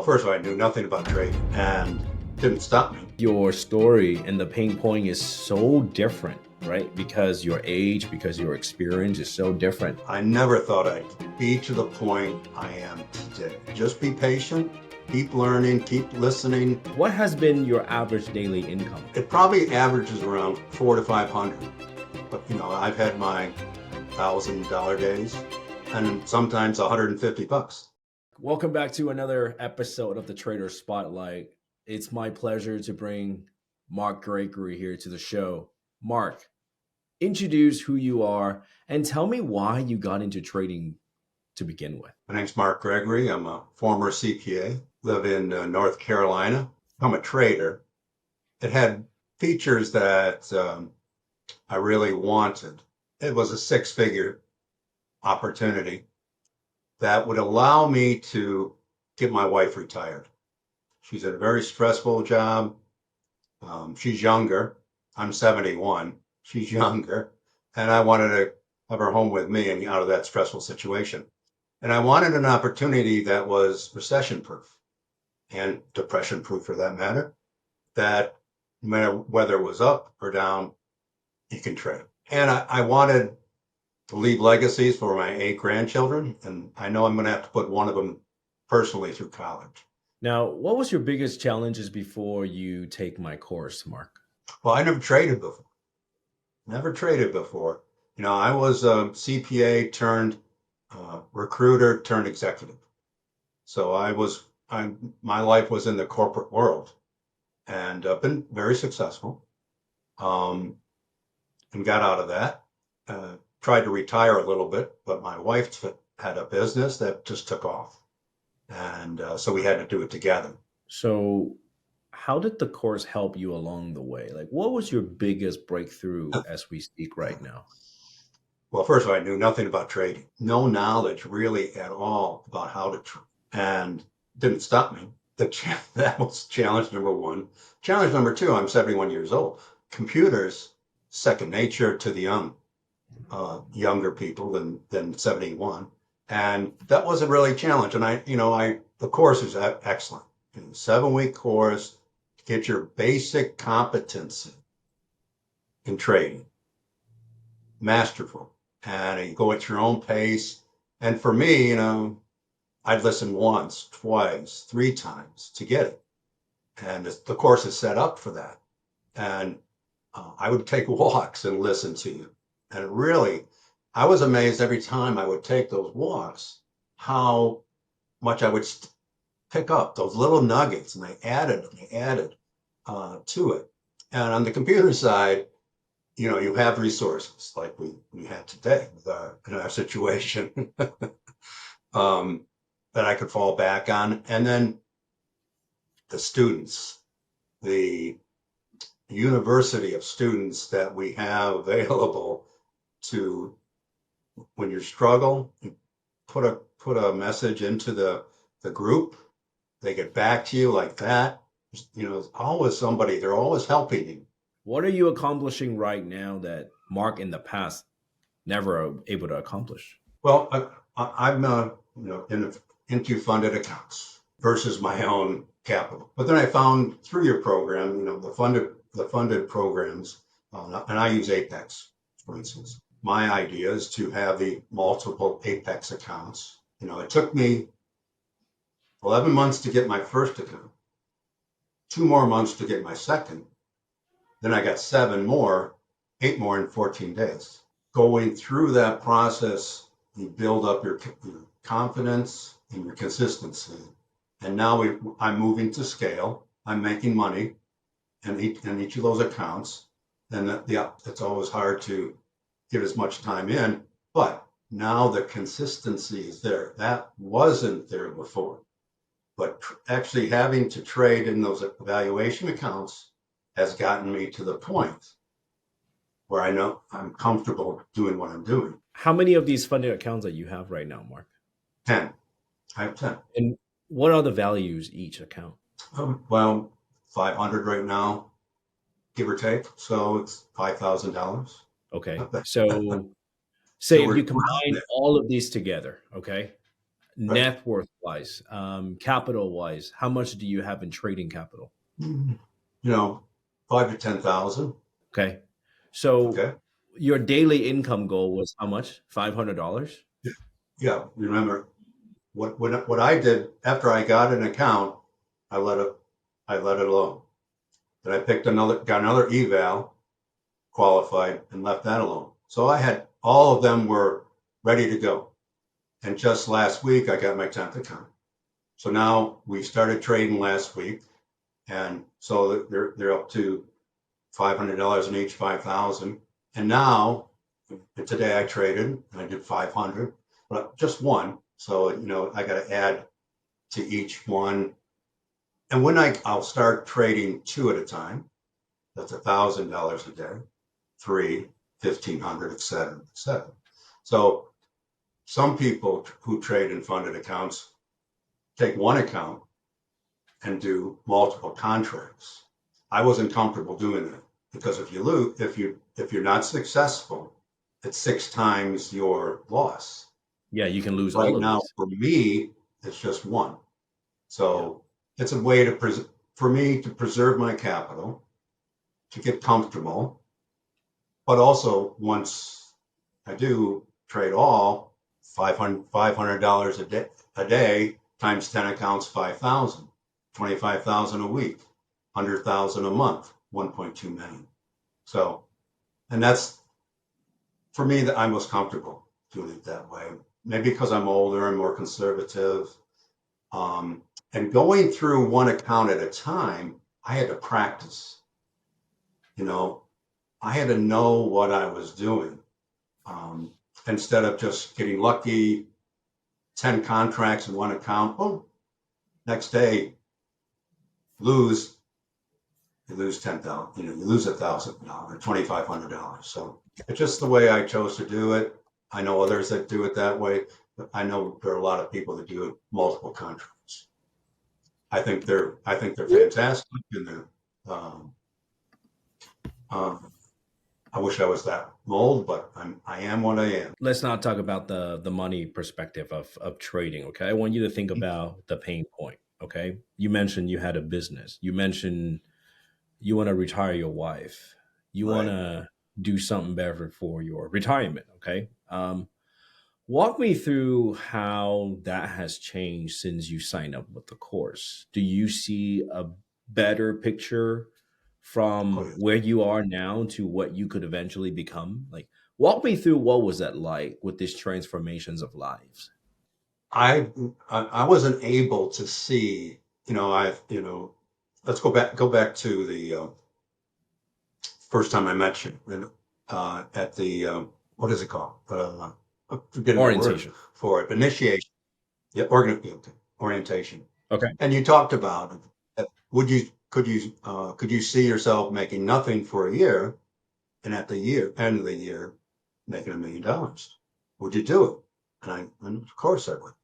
first of all, I knew nothing about trading and didn't stop me. Your story and the pain point is so different, right? Because your age, because your experience is so different. I never thought I'd be to the point I am today. Just be patient, keep learning, keep listening. What has been your average daily income? It probably averages around 400 to 500. But I've had my $1,000 days and sometimes 150 bucks. Welcome back to another episode of the Trader Spotlight. It's my pleasure to bring Mark Gregory here to the show. Mark, introduce who you are and tell me why you got into trading to begin with. My name's Mark Gregory. I'm a former CPA, live in North Carolina. I'm a trader. It had features that I really wanted. It was a six-figure opportunity that would allow me to get my wife retired. She's at a very stressful job. She's younger. I'm 71. She's younger. And I wanted to have her home with me and out of that stressful situation. And I wanted an opportunity that was recession-proof and depression-proof for that matter, that no matter whether it was up or down, you can trade. And I wanted to leave legacies for my 8 grandchildren, and I know I'm going to have to put one of them personally through college. Now, what was your biggest challenges before you take my course, Mark? Well, I never traded before. I was a CPA turned recruiter turned executive. So my life was in the corporate world and been very successful. And got out of that. Tried to retire a little bit, but my wife had a business that just took off. And so we had to do it together. So, how did the course help you along the way? Like, what was your biggest breakthrough as we speak right now? Well, first of all, I knew nothing about trading, no knowledge really at all about how to trade, and didn't stop me. That was challenge number one. Challenge number two, I'm 71 years old. Computers, second nature to the younger people than 71. And that wasn't really a challenge. And the course is excellent. 7-week course to get your basic competency in trading. Masterful. And you go at your own pace. And for me, I'd listen once, twice, 3 times to get it. And the course is set up for that. And I would take walks and listen to you. And really, I was amazed every time I would take those walks, how much I would pick up those little nuggets, and they added to it. And on the computer side, you have resources like we had today in our situation that I could fall back on. And then the students, the university of students that we have available to, when you struggle, you put a message into the group, they get back to you like that. There's always somebody, they're always helping you. What are you accomplishing right now that Mark in the past never able to accomplish? Well, I'm into funded accounts versus my own capital. But then I found through your program, the funded programs, and I use Apex, for instance. My idea is to have the multiple Apex accounts. It took me 11 months to get my first account, 2 more months to get my second. Then I got 8 more in 14 days. Going through that process, you build up your confidence and your consistency. And now I'm moving to scale. I'm making money in each of those accounts. And it's always hard to get as much time in, but now the consistency is there. That wasn't there before. But actually having to trade in those evaluation accounts has gotten me to the point where I know I'm comfortable doing what I'm doing. How many of these funded accounts that you have right now, Mark? 10. I have 10. And what are the values each account? Well, 500 right now, give or take. So it's $5,000. Okay. So say if you combine all of these together, okay? Right. net worth wise, capital wise, how much do you have in trading capital? You know, 5 to 10,000. Okay. So Okay. your daily income goal was how much? $500? Yeah. Remember what I did after I got an account, I let it I let it alone. Then I got another eval, qualified, and left that alone. So I had all of them were ready to go. And just last week I got my 10th account. So now we started trading last week, and so they're up to $500 in each, 5,000. And now today I traded and I did 500, but just one. So I got to add to each one. And when I'll start trading two at a time. That's $1,000 a day, three, 1,500, et cetera, et cetera. So some people who trade in funded accounts take one account and do multiple contracts. I wasn't comfortable doing that because if you lose, if you're not successful, it's 6 times your loss. Yeah, you can lose all Right of now, these. for me, it's just one. Yeah. So it's a way for me to preserve my capital, to get comfortable, but also once I do trade all, $500 a day times 10 accounts, 5,000, 25,000 a week, 100,000 a month, 1.2 million. So, and that's for me that I'm most comfortable doing it that way. Maybe because I'm older and more conservative. And going through one account at a time, I had to practice. You know, I had to know what I was doing. Um, Instead of just getting lucky, 10 contracts in one account, oh, next day lose, you lose 10,000, you lose $1,000, $2,500. So it's just the way I chose to do it. I know others that do it that way, but I know there are a lot of people that do it multiple contracts. I think they're fantastic, and um, um, I wish I was that mold, but I am what I am. Let's not talk about the money perspective of trading, okay? I want you to think about the pain point, okay? You mentioned you had a business. You mentioned you want to retire your wife. You want Right. to do something better for your retirement, okay? Walk me through how that has changed since you signed up with the course. Do you see a better picture Oh, from yeah. where you are now to what you could eventually become? Like, walk me through what was that like with these transformations of lives? I wasn't able to see, let's go back to the first time I met you at the what is it called? I'm forgetting the word Orientation. for it. Initiation, yeah, orientation. Okay. And you talked about could you see yourself making nothing for a year, and at the end of the year making $1 million? Would you do it? And of course I would.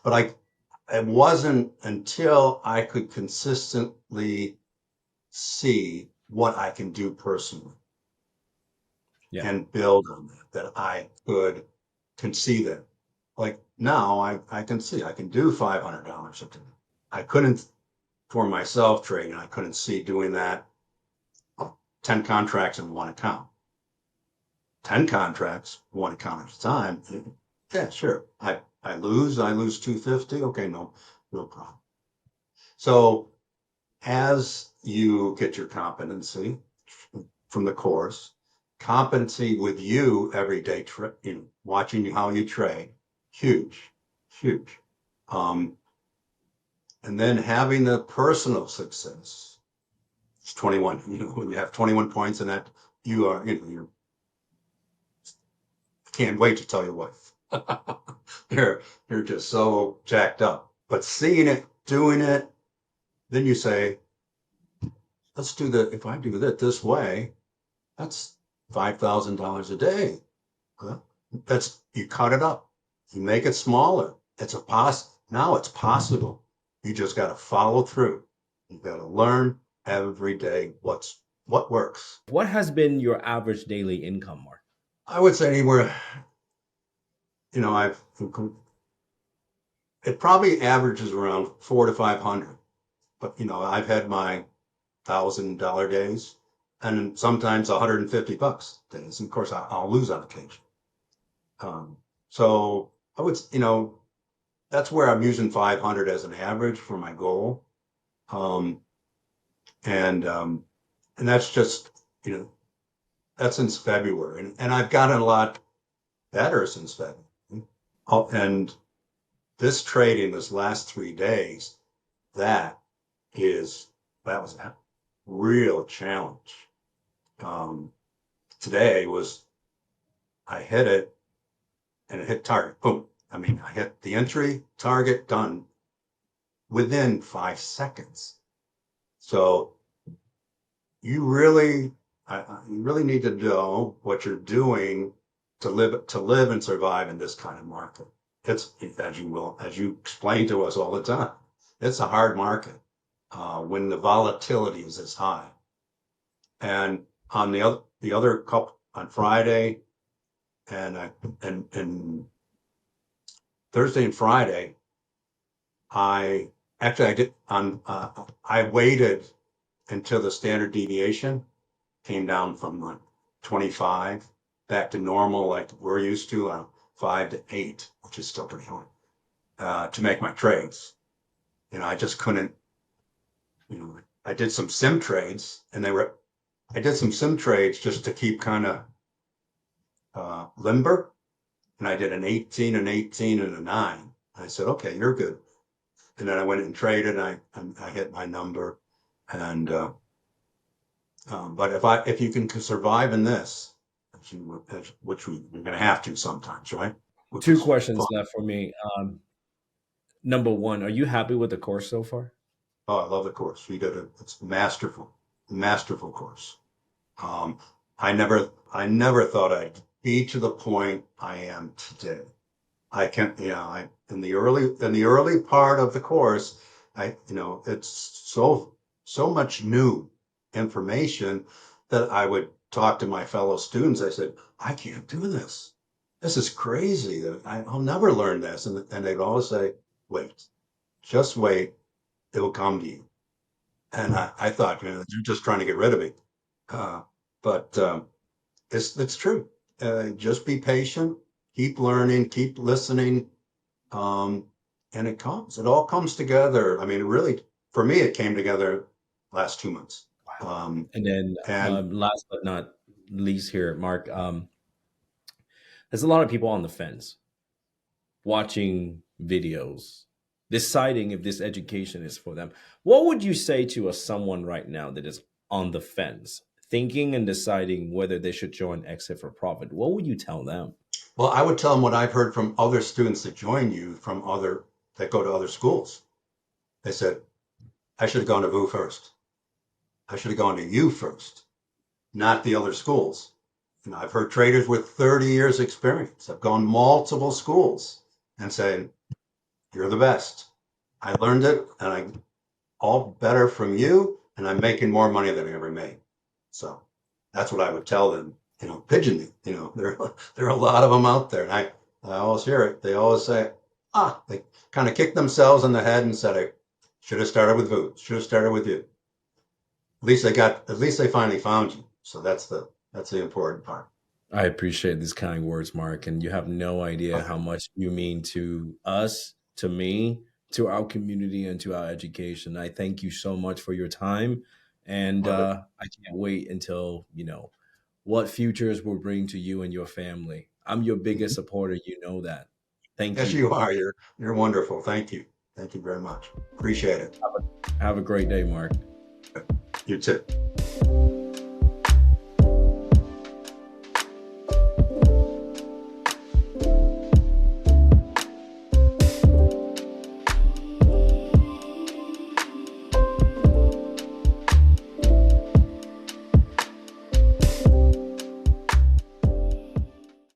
But it wasn't until I could consistently see what I can do personally Yeah. and build on that I can see that. Like now I can see I can do $500 a day. I couldn't for myself trading. I couldn't see doing that 10 contracts in one account. 10 contracts, one account at a time. Yeah, sure. I lose 250. Okay, no problem. So as you get your competency from the course, competency with you every day, watching how you trade, huge, huge. Um, and then having the personal success. It's 21. When you have 21 points in that, you can't wait to tell your wife. you're just so jacked up. But seeing it, doing it, then you say, let's do that. If I do that this way, that's $5,000 a day. Huh? That's you cut it up, you make it smaller. Now it's possible. You just got to follow through. You got to learn every day what works. What has been your average daily income, Mark? I would say anywhere, I've it probably averages around 4 to 500. But I've had my $1,000 days, and sometimes $150 days. And of course, I'll lose on occasion. So I would, that's where I'm using 500 as an average for my goal. Um, and that's just, you know, that's since February, and I've gotten a lot better since February. Oh, and this trading, this last 3 days, that is that was a real challenge. Um, Today was I hit it and it hit target. Boom. I mean, I hit the entry target done within 5 seconds. So you really need to know what you're doing to live and survive in this kind of market. It's as you explain to us all the time. It's a hard market when the volatility is as high. And on the other couple on Friday and and Thursday and Friday, I actually I did on I waited until the standard deviation came down from like 25 back to normal, like we're used to, 5 to 8, which is still pretty high, to make my trades. I just couldn't, I did some sim trades I did some sim trades just to keep kind of limber. And I did an 18, an 18, and a 9. I said, okay, you're good. And then I went and traded and I hit my number. And, but if you can survive in this, which we're going to have to sometimes, right? Which Two is questions fun. left for me. Number one, are you happy with the course so far? Oh, I love the course. It's masterful, masterful course. Um, I never thought I'd be to the point I am today. I can, in the early part of the course, it's so much new information that I would talk to my fellow students. I said, I can't do this. This is crazy. I'll never learn this. And they'd always say, wait, just wait. It will come to you. And I thought, you're just trying to get rid of me. Uh, but it's true. Just be patient, keep learning, keep listening, um, and it all comes together. I mean, really, for me, it came together last 2 months. Um, And then, and last but not least, here, Mark, there's a lot of people on the fence watching videos, deciding if this education is for them. What would you say to someone right now that is on the fence, thinking and deciding whether they should join Exit for Profit? What would you tell them? well, I would tell them what I've heard from other students that join you that go to other schools. They said, I should have gone to VU first. I should have gone to you first, not the other schools. I've heard traders with 30 years experience have gone multiple schools and saying, you're the best. I learned it and I all better from you, and I'm making more money than I ever made. So that's what I would tell them. Pigeon me. There are a lot of them out there, and I always hear it. They always say, they kind of kick themselves in the head and said, I should have started with food. Should have started with you. At least they finally found you. So that's the important part. I appreciate these kind words, Mark, and you have no idea how much you mean to us, to me, to our community, and to our education. I thank you so much for your time, and Wonderful. I can't wait until what futures will bring to you and your family. I'm your biggest supporter. You know that. Thank Yes, you. you are. You're wonderful. Thank you. Thank you very much. Appreciate it. Have a great day, Mark. You too.